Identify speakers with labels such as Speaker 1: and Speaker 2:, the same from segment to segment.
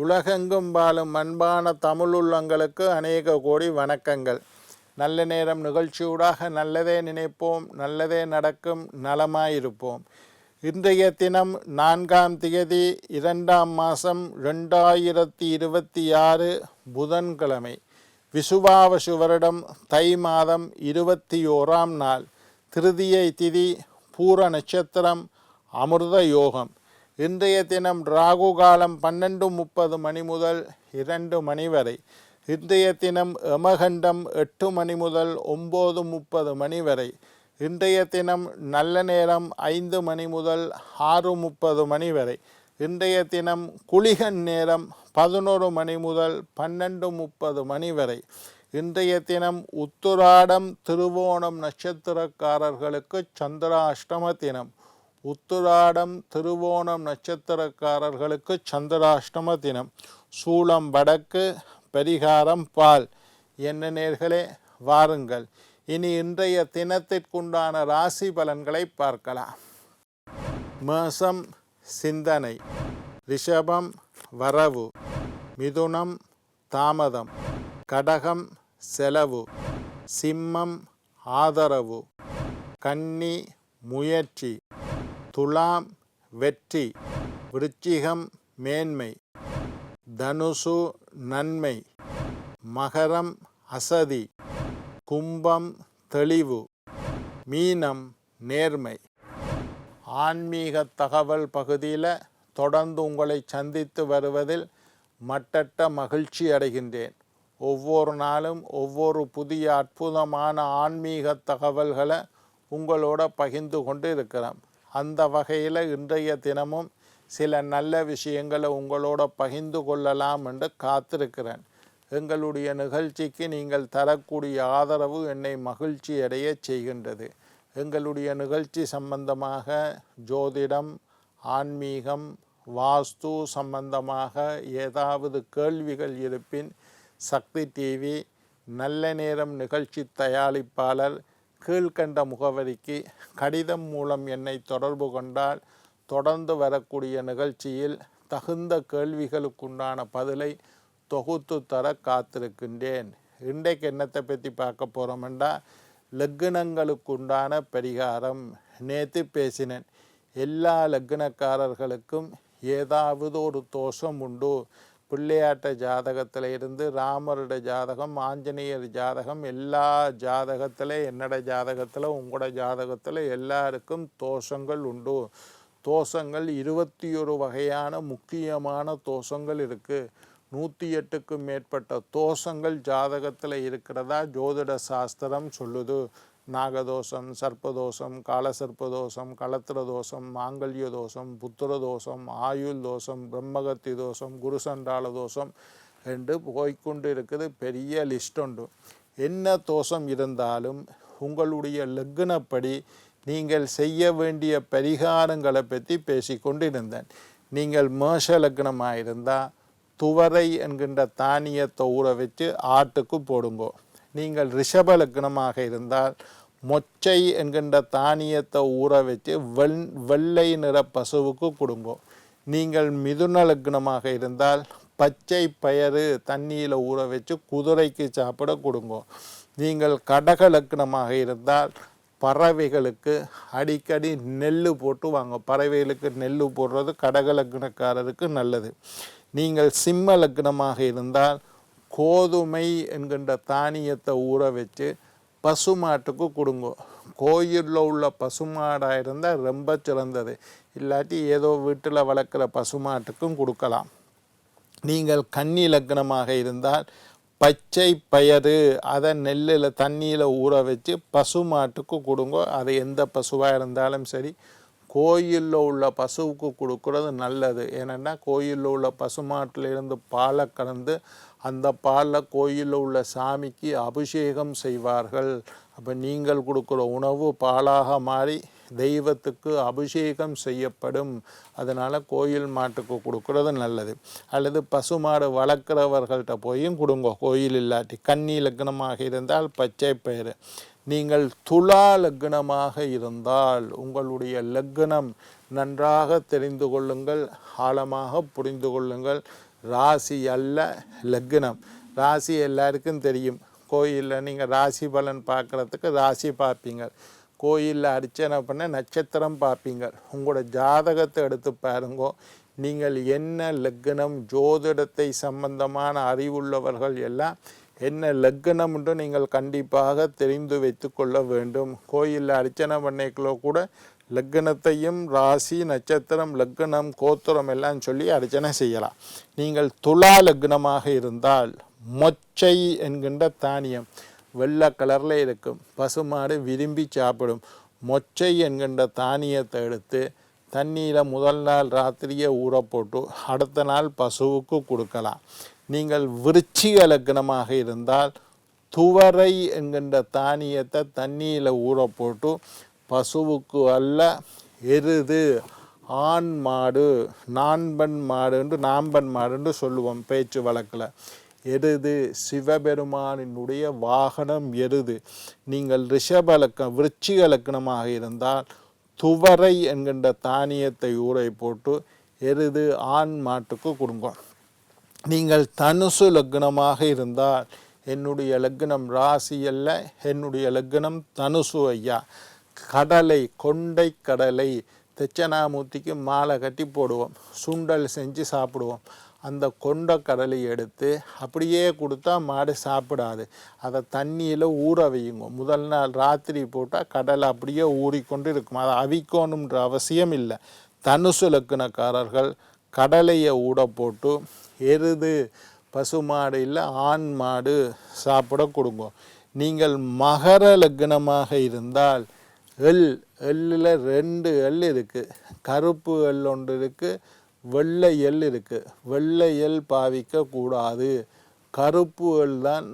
Speaker 1: உலகெங்கும் வாழும் அன்பான தமிழுள்ளங்களுக்கு அநேக கோடி வணக்கங்கள். நல்ல நேரம் நிகழ்ச்சியூடாக நல்லதே நினைப்போம், நல்லதே நடக்கும், நலமாயிருப்போம். இன்றைய தினம் 4ஆம் தேதி 2ஆம் மாதம் 2026 புதன்கிழமை, விசுவாவசு வருடம் தை மாதம் 21ஆம் நாள், திருதியை திதி, பூர நட்சத்திரம், அமிர்த யோகம். இன்றைய தினம் ராகு காலம் 12:30 மணி முதல் 2 மணி வரை. இன்றைய தினம் யமகண்டம் 8 மணி முதல் 9:30 மணி வரை. இன்றைய தினம் நல்ல நேரம் 5 மணி முதல் 6:30 மணி வரை. இன்றைய தினம் குளிகன் நேரம் 11 மணி முதல் 12:30 மணி வரை. இன்றைய தினம் உத்திராடம் திருவோணம் நட்சத்திரக்காரர்களுக்கு சந்திராஷ்டம தினம். உத்திராடம் திருவோணம் நட்சத்திரக்காரர்களுக்கு சந்திராஷ்டம தினம். சூளம் வடக்கு, பரிகாரம் பால். என்ன நேர்களே, வாருங்கள் இனி இன்றைய தினத்திற்குண்டான ராசி பலன்களை பார்க்கலாம். மேஷம் சிந்தனை, ரிஷபம் வரவு, மிதுனம் தாமதம், கடகம் செலவு, சிம்மம் ஆதரவு, கன்னி முயற்சி, துலாம் வெற்றி, விருச்சிகம் மேன்மை, தனுசு நன்மை, மகரம் அசதி, கும்பம் தெளிவு, மீனம் நேர்மை. ஆன்மீக தகவல் பகுதியில் தொடர்ந்து உங்களை சந்தித்து வருவதில் மட்டற்ற மகிழ்ச்சி அடைகின்றேன். ஒவ்வொரு நாளும் ஒவ்வொரு புதிய அற்புதமான ஆன்மீக தகவல்களை உங்களோட பகிர்ந்து கொண்டு இருக்கிறோம். அந்த வகையில் இன்றைய தினமும் சில நல்ல விஷயங்களை உங்களோட பகிர்ந்து கொள்ளலாம் என்று காத்திருக்கிறேன். எங்களுடைய நிகழ்ச்சிக்கு நீங்கள் தரக்கூடிய ஆதரவு என்னை மகிழ்ச்சி அடைய செய்கின்றது. எங்களுடைய நிகழ்ச்சி சம்பந்தமாக ஜோதிடம், ஆன்மீகம், வாஸ்து சம்பந்தமாக ஏதாவது கேள்விகள் இருப்பின் சக்தி டிவி நல்ல நேரம் நிகழ்ச்சி தயாரிப்பாளர் கீழ்கண்ட முகவரிக்கு கடிதம் மூலம் என்னை தொடர்பு கொண்டால் தொடர்ந்து வரக்கூடிய நிகழ்ச்சியில் தகுந்த கேள்விகளுக்குண்டான பதிலை தொகுத்து தர காத்திருக்கின்றேன். இன்றைக்கு என்னத்தை பற்றி பார்க்க போகிறோம்டா, லக்னங்களுக்குண்டான பரிகாரம். நேற்று பேசினேன், எல்லா லக்னக்காரர்களுக்கும் ஏதாவது ஒரு தோஷம் உண்டு. பிள்ளையாட்ட ஜாதகத்தில் இருந்து ராமரோட ஜாதகம், ஆஞ்சநேயர் ஜாதகம், எல்லா ஜாதகத்தில், என்னோட ஜாதகத்தில், உங்களோட ஜாதகத்தில் எல்லாருக்கும் தோஷங்கள் உண்டு. தோஷங்கள் 21 வகையான முக்கியமான தோஷங்கள் இருக்குது. 108க்கும் மேற்பட்ட தோஷங்கள் ஜாதகத்தில் இருக்கிறதா ஜோதிட சாஸ்திரம் சொல்லுது. நாகதோஷம், சர்ப்பதோஷம், காலசர்ப்பதோஷம், களத்திர தோஷம், மாங்கல்ய தோஷம், புத்திர தோஷம், ஆயுள் தோஷம், பிரம்மகத்தி தோஷம், குருசண்டாள தோஷம் என்று போய்கொண்டு இருக்குது. பெரிய லிஸ்ட் உண்டு. என்ன தோஷம் இருந்தாலும் உங்களுடைய லக்னப்படி நீங்கள் செய்ய வேண்டிய பரிகாரங்களை பற்றி பேசிக்கொண்டு இருந்தேன். நீங்கள் மேஷ லக்னமாக இருந்தால் துவரை என்கின்ற தானியத்தை ஊற வச்சு ஆட்டுக்கு போடுங்கோ. நீங்கள் ரிஷப லக்னமாக இருந்தால் மொச்சை என்கின்ற தானியத்தை ஊற வச்சு வெள்ளை நிற பசுவுக்கு கொடுங்கோ. நீங்கள் மிதுன லக்னமாக இருந்தால் பச்சை பயறு தண்ணியில் ஊற வச்சு குதிரைக்கு சாப்பிட கொடுங்கோ. நீங்கள் கடக லக்னமாக இருந்தால் பறவைகளுக்கு அடிக்கடி நெல் போட்டு வாங்க. பறவைகளுக்கு நெல் போடுறது கடக லக்னக்காரருக்கு நல்லது. நீங்கள் சிம்ம லக்னமாக இருந்தால் கோதுமை என்கின்ற தானியத்தை ஊற வச்சு பசுமாட்டுக்கு கொடுங்கோ. கோயிலில் உள்ள பசுமாடாக இருந்தால் ரொம்ப சிறந்தது. இல்லாட்டி ஏதோ வீட்டில் வளர்க்குற பசுமாட்டுக்கும் கொடுக்கலாம். நீங்கள் கன்னி லக்னமாக இருந்தால் பச்சை பயறு அதை நெல்லில் தண்ணியில் ஊற வச்சு பசுமாட்டுக்கு கொடுங்கோ. அது எந்த பசுவாக இருந்தாலும் சரி, கோயிலில் உள்ள பசுவுக்கு கொடுக்குறது நல்லது. ஏனென்னா கோயிலில் உள்ள பசுமாட்டிலிருந்து பாலை கலந்து அந்த பாலில் கோயிலில் உள்ள சாமிக்கு அபிஷேகம் செய்வார்கள். அப்போ நீங்கள் கொடுக்குற உணவு பாலாக மாறி தெய்வத்துக்கு அபிஷேகம் செய்யப்படும். அதனால் கோயில் மாட்டுக்கு கொடுக்குறது நல்லது. அல்லது பசுமாடு வளர்க்குறவர்கள்ட்ட போயும் கொடுங்க கோயில் இல்லாட்டி. கன்னி லக்னமாக இருந்தால் பச்சை பயிறு. நீங்கள் துலா லக்னமாக இருந்தால் உங்களுடைய லக்னம் நன்றாக தெரிந்து கொள்ளுங்கள், ஆழமாக புரிந்து கொள்ளுங்கள். ராசி அல்ல லக்னம். ராசி எல்லாருக்கும் தெரியும். கோயிலில் நீங்கள் ராசி பலன் பார்க்குறதுக்கு ராசி பார்ப்பீங்க, கோயிலில் அர்ச்சனை பண்ண நட்சத்திரம் பார்ப்பீங்க. உங்களோட ஜாதகத்தை எடுத்து பாருங்கோ. நீங்கள் என்ன லக்னம், ஜோதிடத்தை சம்பந்தமான அறிவுள்ளவர்கள் எல்லாம் என்ன லக்னம் என்று நீங்கள் கண்டிப்பாக தெரிந்து வைத்து கொள்ள வேண்டும். கோயிலில் அர்ச்சனை பண்ணிக்கலோ கூட லக்னத்தையும் ராசி நட்சத்திரம் லக்னம் கோத்திரம் எல்லாம் சொல்லி அர்ச்சனை செய்யலாம். நீங்கள் துலா லக்னமாக இருந்தால் மொச்சை என்கின்ற தானியம் வெள்ளை கலரில் இருக்கும், பசுமாடு விரும்பி சாப்பிடும். மொச்சை என்கின்ற தானியத்தை எடுத்து தண்ணீரை முதல் நாள் ராத்திரியை ஊற போட்டு அடுத்த நாள் பசுவுக்கு கொடுக்கலாம். நீங்கள் விருச்சிக லக்னமாக இருந்தால் துவரை என்கின்ற தானியத்தை தண்ணியில் ஊற போட்டு பசுவுக்கு அல்ல எருது, ஆண் மாடு, நாம்பன் மாடுன்னு சொல்லுவோம் பேச்சு வழக்கில். எருது சிவபெருமானினுடைய வாகனம் எருது. நீங்கள் விருச்சிக லக்னமாக இருந்தால் துவரை என்கின்ற தானியத்தை ஊரை போட்டு எருது ஆண் மாட்டுக்கு கொடுங்க. நீங்கள் தனுசு லக்னமாக இருந்தால், என்னுடைய லக்னம் ராசி அல்ல, என்னுடைய லக்னம் தனுசு ஐயா, கடலை கொண்டை கடலை தட்சணாமூர்த்திக்கு மாலை கட்டி போடுவோம், சுண்டல் செஞ்சு சாப்பிடுவோம். அந்த கொண்ட கடலை எடுத்து அப்படியே கொடுத்தா மாடு சாப்பிடாது. அதை தண்ணியில் ஊற வையுங்க. முதல் நாள் ராத்திரி போட்டால் கடலை அப்படியே ஊறிக்கொண்டு இருக்கும். அதை அவிக்கணுன்ற அவசியம் இல்லை. தனுசு லக்னக்காரர்கள் கடலையை ஊட போட்டு எருது பசுமாடு இல்லை ஆண் மாடு சாப்பிட கொடுங்க. நீங்கள் மகர லக்னமாக இருந்தால் எள்ளில் 2 எள் இருக்குது. கருப்பு எள் ஒன்று இருக்குது, வெள்ளை எள் இருக்குது. வெள்ளை எள் பாவிக்க கூடாது. கருப்பு எள் தான்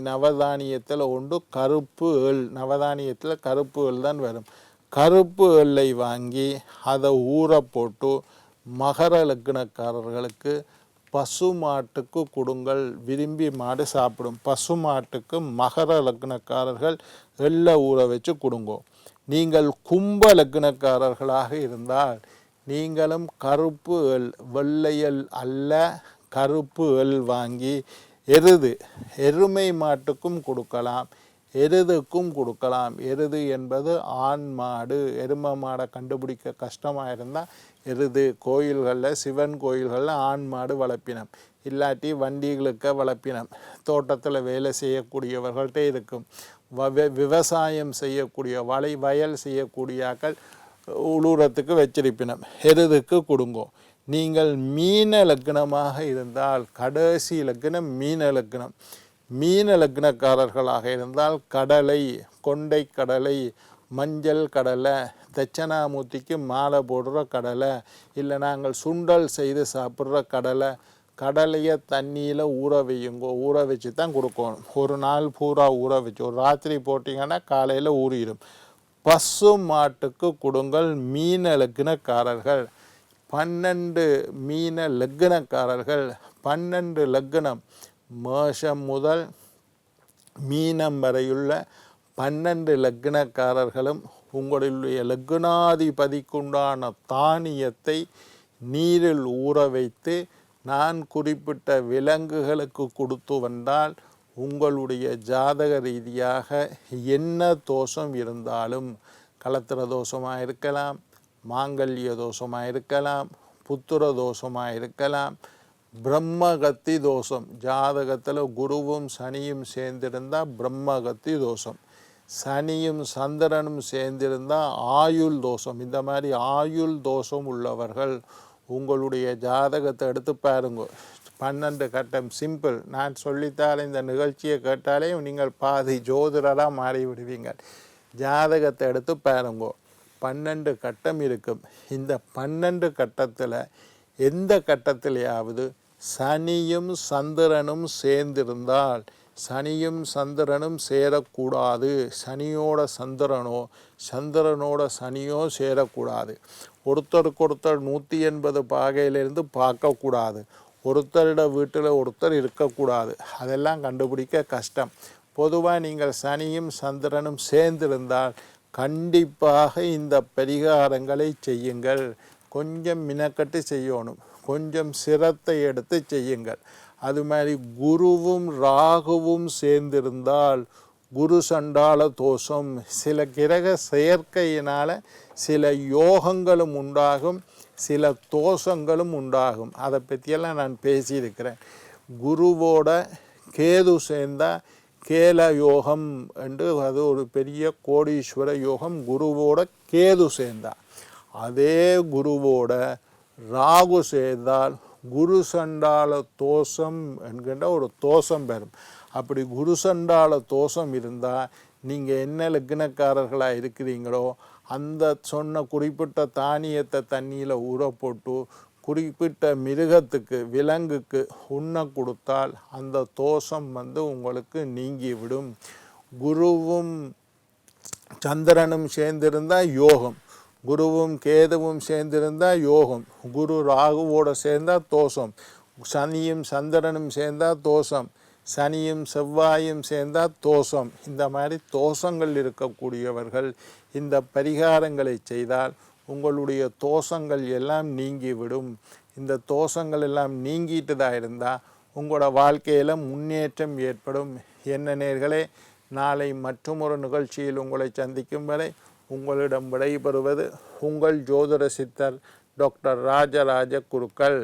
Speaker 1: நவதானியத்தில் உண்டு. கருப்பு எள் நவதானியத்தில் கருப்பு எள் தான் வரும். கருப்பு எள்ளை வாங்கி அதை ஊற போட்டு மகர லக்னக்காரர்களுக்கு பசு மாட்டுக்கு கொடுங்கள். விரும்பி மாடு சாப்பிடும். பசு மாட்டுக்கு மகர லக்னக்காரர்கள் எள்ளை ஊற வச்சு கொடுங்கோ. நீங்கள் கும்ப லக்னக்காரர்களாக இருந்தால் நீங்களும் கருப்பு எள், வெள்ளை எள் அல்ல கருப்பு எள் வாங்கி எருமை மாட்டுக்கும் கொடுக்கலாம், எருதுக்கும் கொடுக்கலாம். எருது என்பது ஆண் மாடு. எருமை மாடை கண்டுபிடிக்க கஷ்டமாக இருந்தால் எருது கோயில்களில், சிவன் கோயில்களில் ஆண் மாடு வளர்ப்பினம். இல்லாட்டி வண்டிகளுக்கு வளர்ப்பினம். தோட்டத்தில் வேலை செய்யக்கூடியவர்கள்ட்ட இருக்கும். விவசாயம் செய்யக்கூடிய வயல் செய்யக்கூடியாக்கள் உழுறத்துக்கு வச்சிருப்பினம். எருதுக்கு கொடுங்கோ. நீங்கள் மீன லக்னமாக இருந்தால், கடைசி லக்னம் மீன லக்னம். மீன லக்னக்காரர்களாக இருந்தால் கடலை, கொண்டை கடலை, மஞ்சள் கடலை, தட்சணாமூர்த்திக்கு மாலை போடுற கடலை, இல்லை நாங்கள் சுண்டல் செய்து சாப்பிட்ற கடலை, கடலையை தண்ணியில் ஊற வையுங்கோ. ஊற வச்சு தான் கொடுக்கணும். ஒரு நாள் பூரா ஊற வச்சு ஒரு ராத்திரி போட்டிங்கன்னா காலையில் ஊறிடும். பசு மாட்டுக்கு கொடுங்கள். மீன லக்னக்காரர்கள் 12 மீன லக்னக்காரர்கள் 12 லக்னம் மேஷம் முதல் மீனம் வரையுள்ள 12 லக்னக்காரர்களும் உங்களுடைய லக்னாதிபதிக்குண்டான தானியத்தை நீரில் ஊற வைத்து நான் குறிப்பிட்ட விலங்குகளுக்கு கொடுத்து வந்தால் உங்களுடைய ஜாதக ரீதியாக என்ன தோஷம் இருந்தாலும், கலத்திர தோஷமாக இருக்கலாம், மாங்கல்ய தோஷமாக இருக்கலாம், புத்திர தோஷமாக இருக்கலாம், பிரம்மகத்தி தோஷம், ஜாதகத்தில் குருவும் சனியும் சேர்ந்திருந்தால் பிரம்மகத்தி தோஷம், சனியும் சந்திரனும் சேர்ந்திருந்தால் ஆயுள் தோஷம். இந்த மாதிரி ஆயுள் தோஷம் உள்ளவர்கள் உங்களுடைய ஜாதகத்தை எடுத்து பாருங்க. 12 கட்டம் சிம்பிள். நான் சொல்லித்தால் இந்த நிகழ்ச்சியை கேட்டாலே நீங்கள் பாதி ஜோதிடராக மாறி விடுவீங்க. ஜாதகத்தை எடுத்து பாருங்க. 12 கட்டம் இருக்கும். இந்த 12 கட்டத்தில் எந்த கட்டத்திலேயாவது சனியும் சந்திரனும் சேர்ந்திருந்தால், சனியும் சந்திரனும் சேரக்கூடாது. சனியோட சந்திரனோ சந்திரனோட சனியோ சேரக்கூடாது. ஒருத்தருக்கொருத்தர் 180 பாகையிலிருந்து பார்க்கக்கூடாது. ஒருத்தரிட வீட்டில் ஒருத்தர் இருக்கக்கூடாது. அதெல்லாம் கண்டுபிடிக்க கஷ்டம். பொதுவாக நீங்கள் சனியும் சந்திரனும் சேர்ந்திருந்தால் கண்டிப்பாக இந்த பரிகாரங்களை செய்யுங்கள். கொஞ்சம் மினக்கட்டு செய்யணும். கொஞ்சம் சிரத்தை எடுத்து செய்யுங்கள். அது மாதிரி குருவும் ராகுவும் சேர்ந்திருந்தால் குரு சண்டால தோஷம், சில கிரக செயற்கையினால் சில யோகங்களும் உண்டாகும், சில தோஷங்களும் உண்டாகும். அதை பற்றியெல்லாம் நான் பேசியிருக்கிறேன். குருவோட கேது சேர்ந்தால் கேல யோகம் என்று அது ஒரு பெரிய கோடீஸ்வர யோகம். குருவோட கேது சேர்ந்தால், அதே குருவோட ராகு சேர்ந்தால் குரு சண்டால தோஷம் என்கின்ற ஒரு தோஷம் பெறும். அப்படி குரு சண்டால தோஷம் இருந்தால் நீங்கள் என்ன லக்னக்காரர்களாக இருக்கிறீங்களோ அந்த சொன்ன குறிப்பிட்ட தானியத்தை தண்ணியில் ஊற போட்டு குறிப்பிட்ட மிருகத்துக்கு விலங்குக்கு உண்ண கொடுத்தால் அந்த தோஷம் உங்களுக்கு நீங்கிவிடும். குருவும் சந்திரனும் சேர்ந்திருந்தால் யோகம், குருவும் கேதுவும் சேர்ந்திருந்தால் யோகம், குரு ராகுவோடு சேர்ந்தால் தோஷம், சனியும் சந்திரனும் சேர்ந்தால் தோஷம், சனியும் செவ்வாயும் சேர்ந்தால் தோஷம். இந்த மாதிரி தோஷங்கள் இருக்கக்கூடியவர்கள் இந்த பரிகாரங்களை செய்தால் உங்களுடைய தோஷங்கள் எல்லாம் நீங்கிவிடும். இந்த தோஷங்கள் எல்லாம் நீங்கிட்டுதான் இருந்தால் உங்களோட வாழ்க்கையில் முன்னேற்றம் ஏற்படும். என்ன நேயர்களே, நாளை மற்றொரு நிகழ்ச்சியில் உங்களை சந்திக்கும் வரை உங்களிடம் விடைபெறுவது உங்கள் ஜோதிட சித்தர் டாக்டர் ராஜராஜ குருக்கள்.